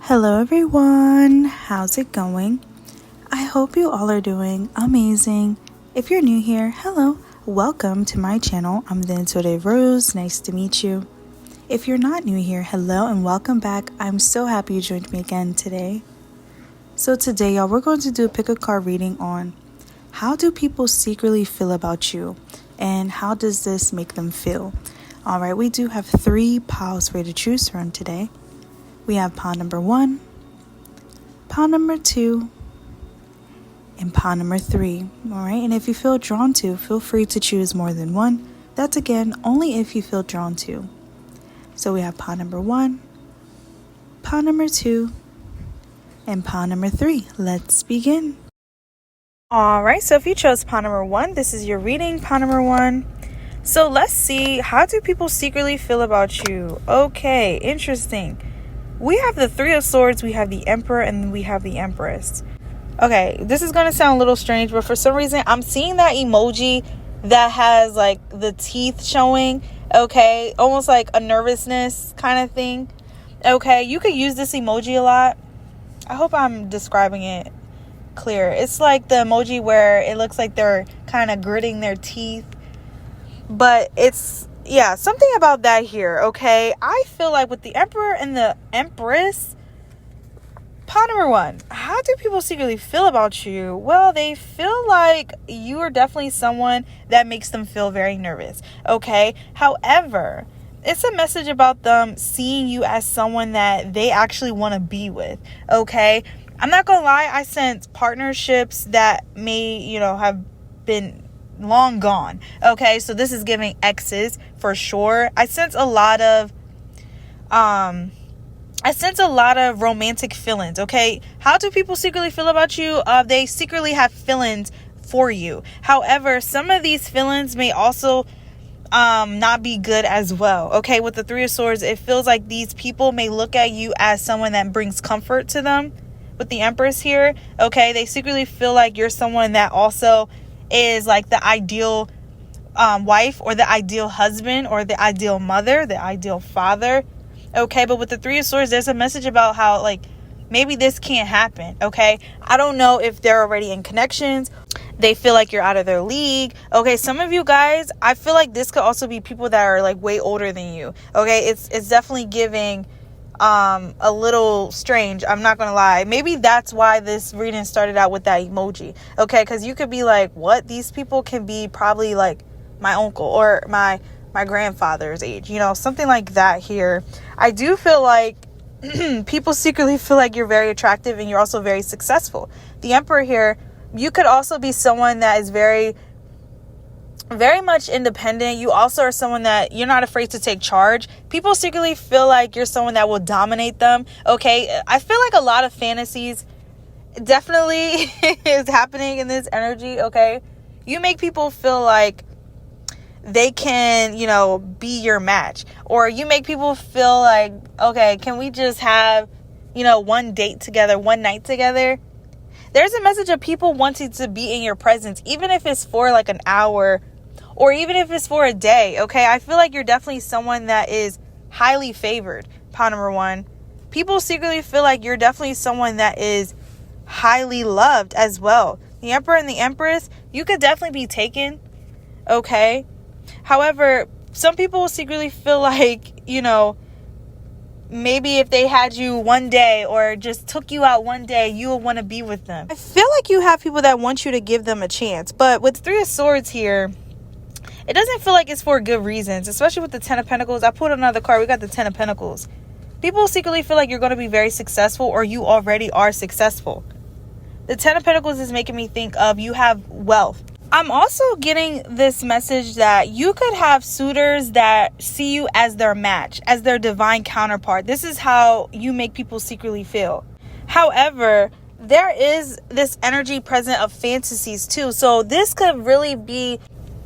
Hello everyone, how's it going? I hope you all are doing amazing. If you're new here, hello, welcome to my channel. I'm the Intuitive Rose, nice to meet you. If you're not new here, hello and welcome back. I'm so happy you joined me again today. So today, y'all, we're going to do a pick a card reading on how do people secretly feel about you and how does this make them feel? All right, we do have 3 piles for you to choose from today. We have pile number 1, pile number 2, and pile number 3. All right, and if you feel drawn to, feel free to choose more than one. That's again only if you feel drawn to. So we have pile number 1, pile number 2, and pile number 3. Let's begin. All right, so if you chose pile number 1, this is your reading, pile number 1. So let's see, how do people secretly feel about you? Okay, interesting. We have the 3 of Swords, we have the Emperor, and we have the Empress. Okay, this is going to sound a little strange, but for some reason, I'm seeing that emoji that has, like, the teeth showing, okay? Almost like a nervousness kind of thing, okay? You could use this emoji a lot. I hope I'm describing it clear. It's like the emoji where it looks like they're kind of gritting their teeth, but it's... yeah, something about that here, okay? I feel like with the Emperor and the Empress, pile number 1, how do people secretly feel about you? Well, they feel like you are definitely someone that makes them feel very nervous, okay? However, it's a message about them seeing you as someone that they actually want to be with, okay? I'm not gonna lie, I sense partnerships that may, have been long gone, okay? So this is giving exes for sure. I sense a lot of romantic feelings, okay? How do people secretly feel about you? They secretly have feelings for you. However, some of these feelings may also not be good as well, okay? With the 3 of Swords, it feels like these people may look at you as someone that brings comfort to them. With the Empress here, okay, they secretly feel like you're someone that also is like the ideal wife or the ideal husband or the ideal mother, the ideal father, okay? But with the 3 of Swords, there's a message about how, like, maybe this can't happen, okay? I don't know if they're already in connections. They feel like you're out of their league, okay? Some of you guys, I feel like this could also be people that are like way older than you, okay? It's definitely giving a little strange, I'm not gonna lie. Maybe that's why this reading started out with that emoji, okay? Because you could be like, what? These people can be probably like my uncle or my grandfather's age, something like that here. I do feel like people secretly feel like you're very attractive and you're also very successful. The Emperor here, you could also be someone that is very much independent. You also are someone that you're not afraid to take charge. People secretly feel like you're someone that will dominate them, okay? I feel like a lot of fantasies definitely is happening in this energy, okay? You make people feel like they can, be your match. Or you make people feel like, okay, can we just have, one date together, one night together? There's a message of people wanting to be in your presence, even if it's for like an hour or even if it's for a day, okay? I feel like you're definitely someone that is highly favored, pile number 1. People secretly feel like you're definitely someone that is highly loved as well. The Emperor and the Empress, you could definitely be taken, okay? However, some people secretly feel like, maybe if they had you one day or just took you out one day, you would want to be with them. I feel like you have people that want you to give them a chance. But with 3 of Swords here, it doesn't feel like it's for good reasons, especially with the 10 of Pentacles. I pulled another card. We got the 10 of Pentacles. People secretly feel like you're going to be very successful or you already are successful. The 10 of Pentacles is making me think of you have wealth. I'm also getting this message that you could have suitors that see you as their match, as their divine counterpart. This is how you make people secretly feel. However, there is this energy present of fantasies too. So this could really be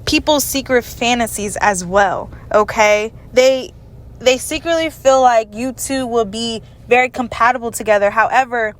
people's secret fantasies as well, okay? They secretly feel like you two will be very compatible together. However,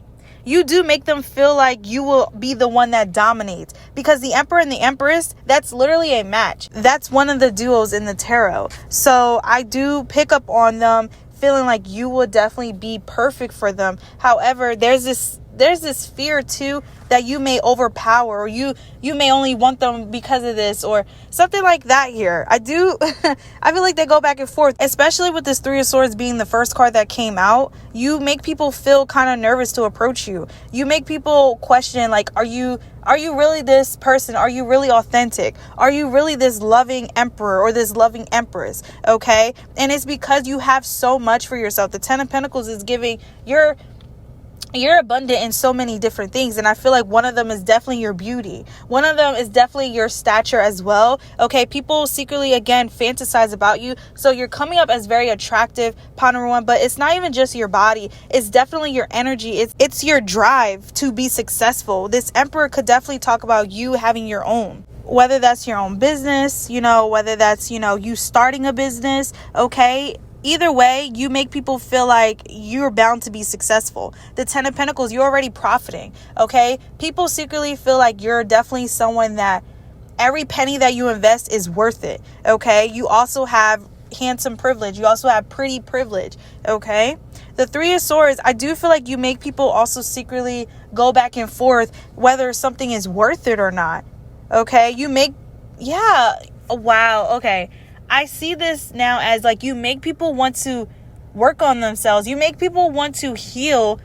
you do make them feel like you will be the one that dominates, because the Emperor and the Empress, that's literally a match. That's one of the duos in the tarot. So I do pick up on them feeling like you would definitely be perfect for them. However, there's this fear too that you may overpower, or you may only want them because of this or something like that here. I feel like they go back and forth, especially with this Three of Swords being the first card that came out. You make people feel kind of nervous to approach you. You make people question, like, are you really this person? Are you really authentic? Are you really this loving emperor or this loving empress? Okay. And it's because you have so much for yourself. The Ten of Pentacles is giving you're abundant in so many different things. And I feel like one of them is definitely your beauty. One of them is definitely your stature as well. Okay. People secretly, again, fantasize about you. So you're coming up as very attractive, pot number one, but it's not even just your body. It's definitely your energy. It's your drive to be successful. This emperor could definitely talk about you having your own. Whether that's your own business, whether that's, you starting a business. Okay. Either way, you make people feel like you're bound to be successful. The Ten of Pentacles, you're already profiting, okay? People secretly feel like you're definitely someone that every penny that you invest is worth it, okay? You also have handsome privilege. You also have pretty privilege, okay? The Three of Swords, I do feel like you make people also secretly go back and forth whether something is worth it or not, okay? Wow, okay. I see this now as like you make people want to work on themselves. You make people want to heal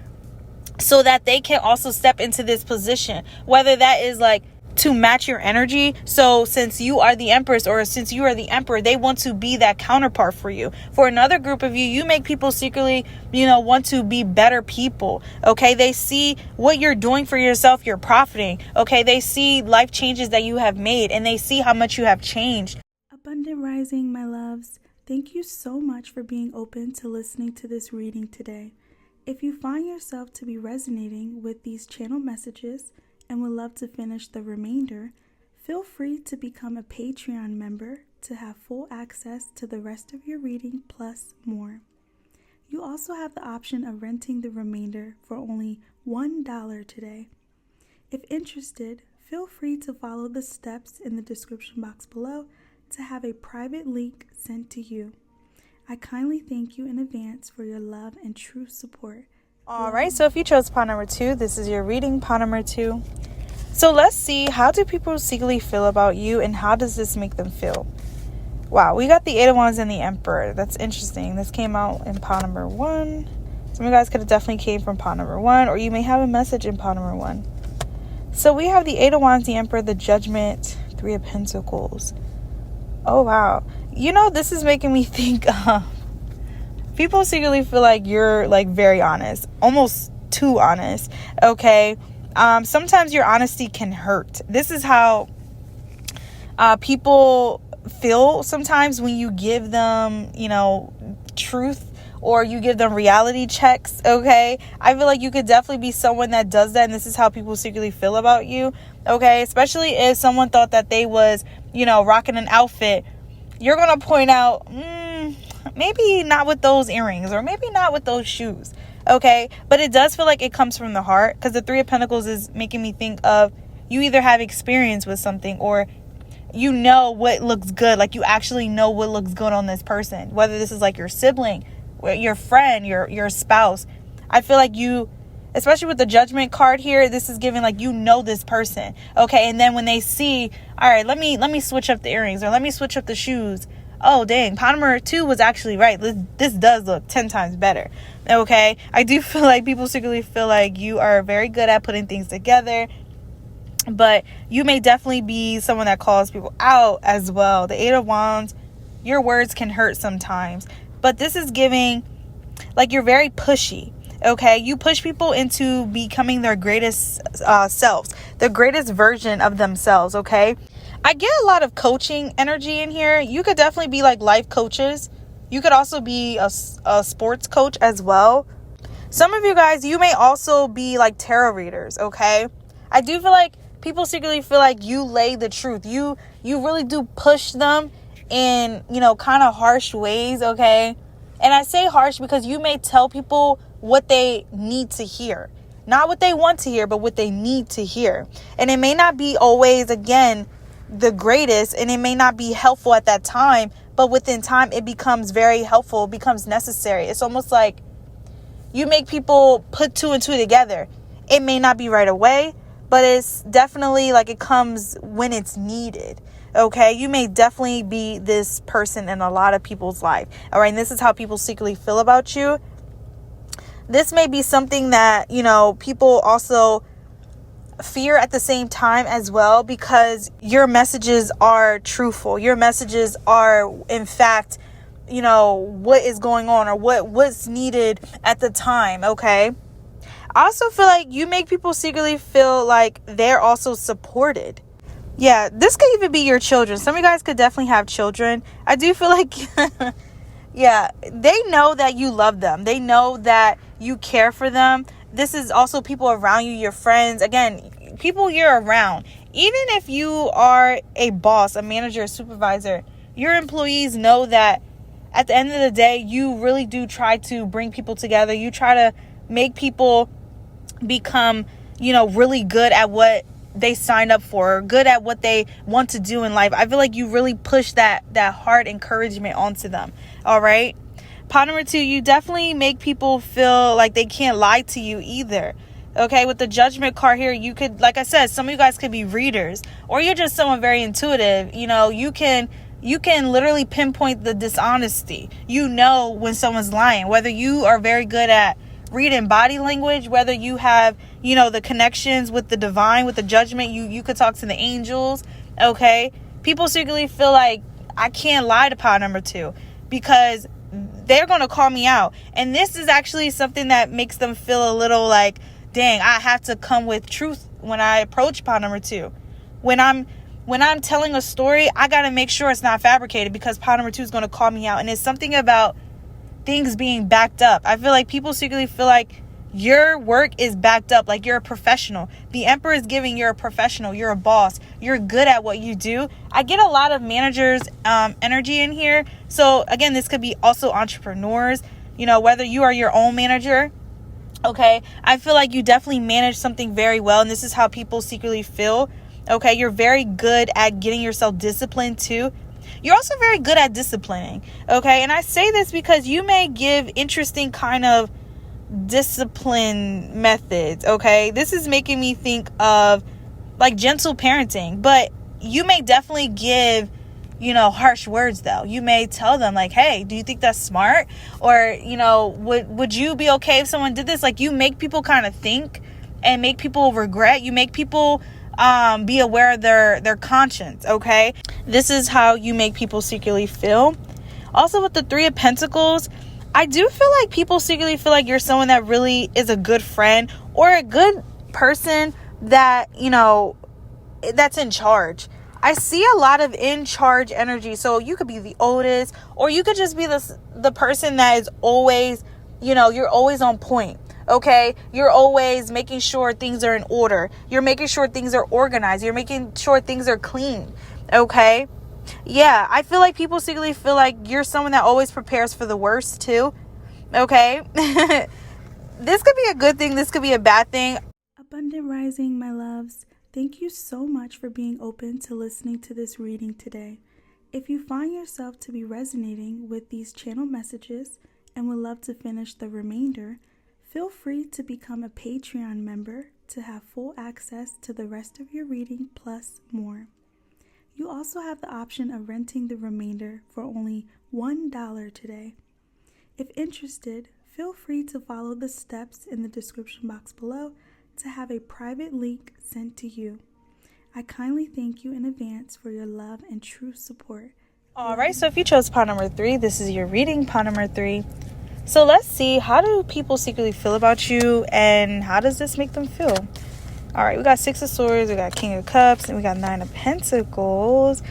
so that they can also step into this position, whether that is like to match your energy. So since you are the Empress or since you are the Emperor, they want to be that counterpart for you. For another group of you, you make people secretly, want to be better people. Okay. They see what you're doing for yourself. You're profiting. Okay. They see life changes that you have made and they see how much you have changed. Abundant Rising, my loves, thank you so much for being open to listening to this reading today. If you find yourself to be resonating with these channel messages and would love to finish the remainder, feel free to become a Patreon member to have full access to the rest of your reading plus more. You also have the option of renting the remainder for only $1 today. If interested, feel free to follow the steps in the description box below to have a private link sent to you. I kindly thank you in advance for your love and true support. All right, so if you chose pot number 2, this is your reading, pot number 2. So let's see, how do people secretly feel about you and how does this make them feel? Wow, we got the Eight of Wands and the Emperor. That's interesting. This came out in pot number 1. Some of you guys could have definitely came from pot number 1, or you may have a message in pot number 1. So we have the Eight of Wands, the Emperor, the Judgment, Three of Pentacles. Oh, wow. This is making me think people secretly feel like you're like very honest, almost too honest. Okay. Sometimes your honesty can hurt. This is how people feel sometimes when you give them, truth or you give them reality checks. Okay. I feel like you could definitely be someone that does that. And this is how people secretly feel about you. Okay. Especially if someone thought that they was, rocking an outfit, you're going to point out, maybe not with those earrings or maybe not with those shoes. Okay. But it does feel like it comes from the heart because the Three of Pentacles is making me think of you either have experience with something or what looks good. Like you actually know what looks good on this person, whether this is like your sibling, your friend, your spouse. I feel like you, especially with the Judgment card here, this is giving like this person. Okay. And then when they see, all right, let me switch up the earrings or let me switch up the shoes. Oh, dang, pot number 2 was actually right. This does look 10 times better. Okay. I do feel like people secretly feel like you are very good at putting things together, but you may definitely be someone that calls people out as well. The Eight of Wands, your words can hurt sometimes, but this is giving like you're very pushy. Okay, you push people into becoming their greatest selves, the greatest version of themselves. Okay, I get a lot of coaching energy in here. You could definitely be like life coaches. You could also be a sports coach as well. Some of you guys, you may also be like tarot readers. Okay, I do feel like people secretly feel like you lay the truth. You really do push them in kind of harsh ways. Okay, and I say harsh because you may tell people what they need to hear, not what they want to hear, but what they need to hear. And it may not be always, again, the greatest, and it may not be helpful at that time, but within time, it becomes very helpful, becomes necessary. It's almost like you make people put two and two together. It may not be right away, but it's definitely like it comes when it's needed. Okay, you may definitely be this person in a lot of people's life. All right, and this is how people secretly feel about you. This may be something that, people also fear at the same time as well, because your messages are truthful. Your messages are, in fact, what is going on or what's needed at the time. Okay. I also feel like you make people secretly feel like they're also supported. Yeah, this could even be your children. Some of you guys could definitely have children. I do feel like, yeah, they know that you love them. They know that you care for them. This is also people around you, your friends. Again, people you're around. Even if you are a boss, a manager, a supervisor, your employees know that at the end of the day, you really do try to bring people together. You try to make people become, really good at what they signed up for, good at what they want to do in life. I feel like you really push that hard encouragement onto them. All right. Part number 2, you definitely make people feel like they can't lie to you either. Okay, with the Judgment card here, you could, like I said, some of you guys could be readers, or you're just someone very intuitive. You can literally pinpoint the dishonesty. When someone's lying, whether you are very good at reading body language, whether you have, the connections with the divine, with the Judgment, you could talk to the angels. Okay, people secretly feel like I can't lie to part number 2 because they're going to call me out. And this is actually something that makes them feel a little like, dang, I have to come with truth when I approach part number 2. When I'm telling a story, I got to make sure it's not fabricated, because part number 2 is going to call me out. And it's something about things being backed up. I feel like people secretly feel like your work is backed up, like you're a professional. The Emperor is giving you're a professional, you're a boss, you're good at what you do. I get a lot of managers energy in here. So again, this could be also entrepreneurs, whether you are your own manager. Okay, I feel like you definitely manage something very well, and this is how people secretly feel. Okay, you're very good at getting yourself disciplined too. You're also very good at disciplining. Okay, and I say this because you may give interesting kind of discipline methods. Okay, this is making me think of like gentle parenting, but you may definitely give harsh words though. You may tell them like, hey, do you think that's smart? Or, would you be okay if someone did this? Like, you make people kind of think and make people regret. You make people be aware of their conscience. Okay. This is how you make people secretly feel. Also with the 3 of Pentacles, I do feel like people secretly feel like you're someone that really is a good friend or a good person that, that's in charge. I see a lot of in charge energy. So you could be the oldest, or you could just be the person that is always, you're always on point. Okay. You're always making sure things are in order. You're making sure things are organized. You're making sure things are clean. Okay. Yeah. I feel like people secretly feel like you're someone that always prepares for the worst too. Okay. This could be a good thing. This could be a bad thing. Abundant Rising, my loves. Thank you so much for being open to listening to this reading today. If you find yourself to be resonating with these channel messages and would love to finish the remainder, feel free to become a Patreon member to have full access to the rest of your reading plus more. You also have the option of renting the remainder for only $1 today. If interested, feel free to follow the steps in the description box below to have a private link sent to you. I kindly thank you in advance for your love and true support. All right, so if you chose part number 3, this is your reading, part number 3. So let's see, how do people secretly feel about you, and how does this make them feel? All right, we got 6 of Swords, we got King of Cups, and we got 9 of Pentacles.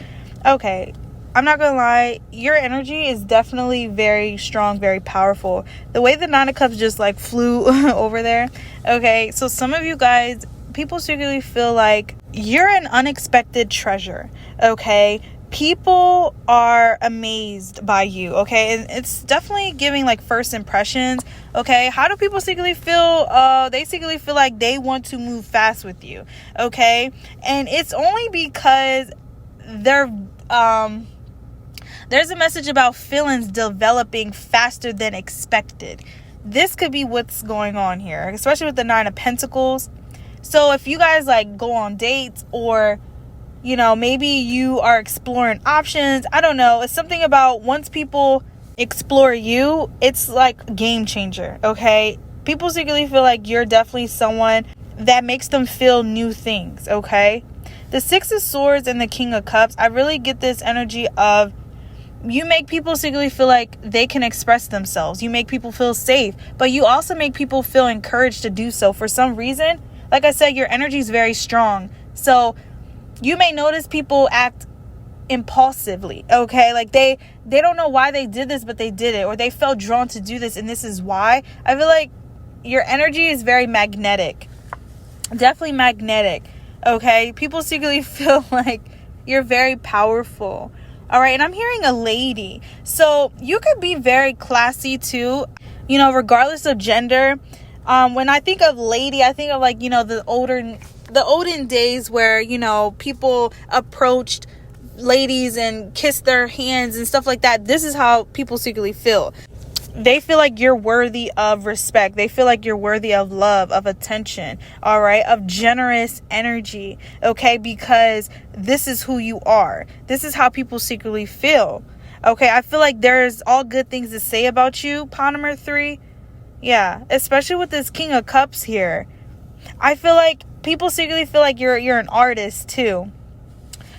Okay, I'm not gonna lie, your energy is definitely very strong, very powerful. The way the 9 of Cups just like flew over there. Okay, so some of you guys, people secretly feel like you're an unexpected treasure. Okay, people are amazed by you. Okay, and it's definitely giving like first impressions. Okay, how do people secretly feel? They secretly feel like they want to move fast with you. Okay, and it's only because they're There's a message about feelings developing faster than expected. This could be what's going on here, especially with the Nine of Pentacles. So if you guys like go on dates, or maybe you are exploring options, I don't know, it's something about once people explore you, it's like a game changer. Okay, people secretly feel like you're definitely someone that makes them feel new things. Okay, the Six of Swords and the King of Cups, I really get this energy of you make people secretly feel like they can express themselves. You make people feel safe, but you also make people feel encouraged to do so. For some reason, like I said, your energy is very strong. So you may notice people act impulsively, okay? Like they don't know why they did this, but they did it, or they felt drawn to do this, and this is why. I feel like your energy is very magnetic. Definitely magnetic, okay? People secretly feel like you're very powerful. All right, and I'm hearing a lady. So you could be very classy too, regardless of gender. When I think of lady, I think of like, the olden days where, people approached ladies and kissed their hands and stuff like that. This is how people secretly feel. They feel like you're worthy of respect. They feel like you're worthy of love, of attention, all right, of generous energy, okay, because this is who you are. This is how people secretly feel, okay? I feel like there's all good things to say about you, pawn number 3. Yeah, especially with this King of Cups here. I feel like people secretly feel like you're an artist too.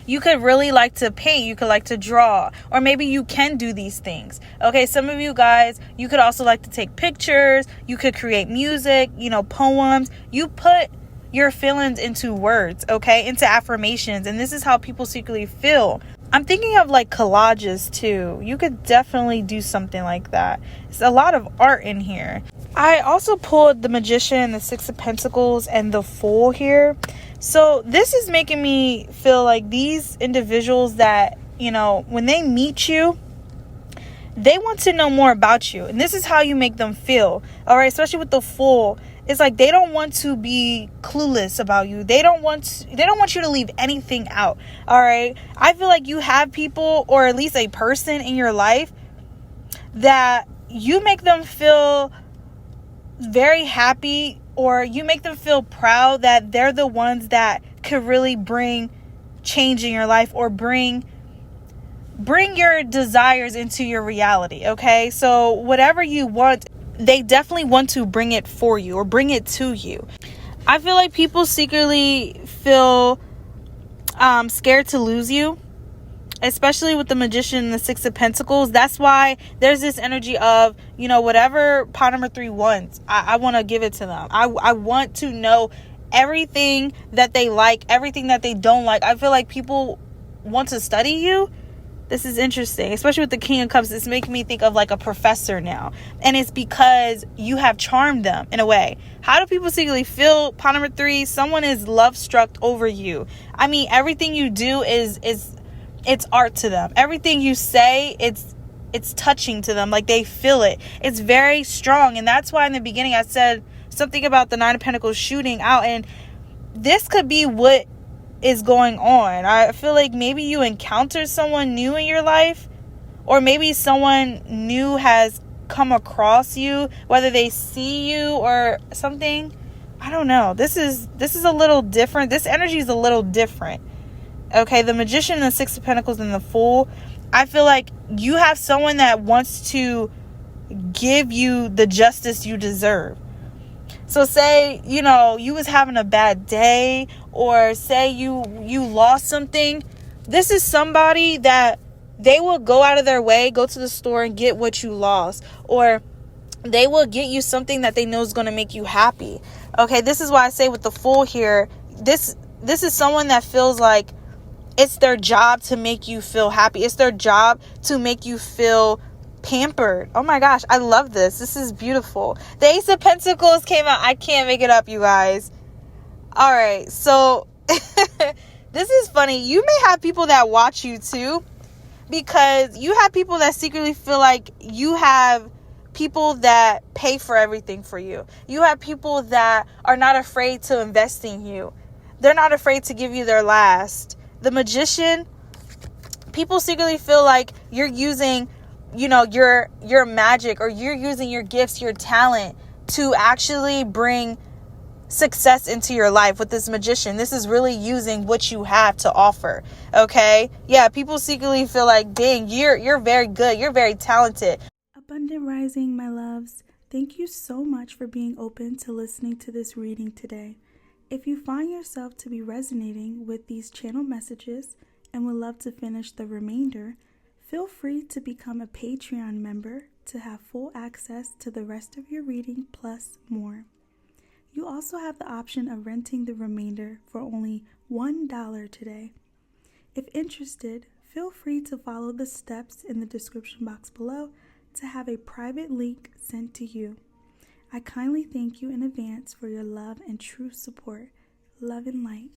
You could really like to paint. You could like to draw. Or maybe you can do these things. Okay, some of you guys, you could also like to take pictures. You could create music, poems. You put your feelings into words, okay, into affirmations. And this is how people secretly feel. I'm thinking of like collages too. You could definitely do something like that. It's a lot of art in here. I also pulled the Magician, the Six of Pentacles, and the Fool here. So this is making me feel like these individuals that, when they meet you, they want to know more about you. And this is how you make them feel. All right, especially with the Fool. It's like they don't want to be clueless about you. They don't want you to leave anything out. All right? I feel like you have people, or at least a person in your life, that you make them feel very happy, or you make them feel proud that they're the ones that could really bring change in your life, or bring your desires into your reality. Okay, so whatever you want, they definitely want to bring it for you, or bring it to you. I feel like people secretly feel scared to lose you, especially with the Magician and the Six of Pentacles. That's why there's this energy of, whatever pawn number 3 wants, I want to give it to them. I want to know everything that they like, everything that they don't like. I feel like people want to study you. This is interesting, especially with the King of Cups. It's making me think of like a professor now. And it's because you have charmed them in a way. How do people secretly feel? Pawn number 3, someone is love struck over you. I mean, everything you do is it's art to them. Everything you say, it's touching to them. Like they feel it. It's very strong. And that's why in the beginning I said something about the Nine of Pentacles shooting out. And this could be what is going on. I feel like maybe you encountered someone new in your life, or maybe someone new has come across you, whether they see you or something. I don't know. This is a little different. This energy is a little different. Okay, the Magician, the Six of Pentacles, and the Fool. I feel like you have someone that wants to give you the justice you deserve. So say, you was having a bad day, or say you lost something. This is somebody that they will go out of their way, go to the store and get what you lost. Or they will get you something that they know is going to make you happy. Okay, this is why I say with the Fool here, this is someone that feels like it's their job to make you feel happy. It's their job to make you feel pampered. Oh my gosh, I love this. This is beautiful. The Ace of Pentacles came out. I can't make it up, you guys. All right, so this is funny. You may have people that watch you too, because you have people that secretly feel like you have people that pay for everything for you. You have people that are not afraid to invest in you. They're not afraid to give you their last. The Magician, people secretly feel like you're using, your magic, or you're using your gifts, your talent to actually bring success into your life. With this magician, this is really using what you have to offer. Okay, yeah, people secretly feel like, dang, you're very good, you're very talented. Abundant Rising, my loves, thank you so much for being open to listening to this reading today. If you find yourself to be resonating with these channel messages and would love to finish the remainder, feel free to become a Patreon member to have full access to the rest of your reading plus more. You also have the option of renting the remainder for only $1 today. If interested, feel free to follow the steps in the description box below to have a private link sent to you. I kindly thank you in advance for your love and true support. Love and light.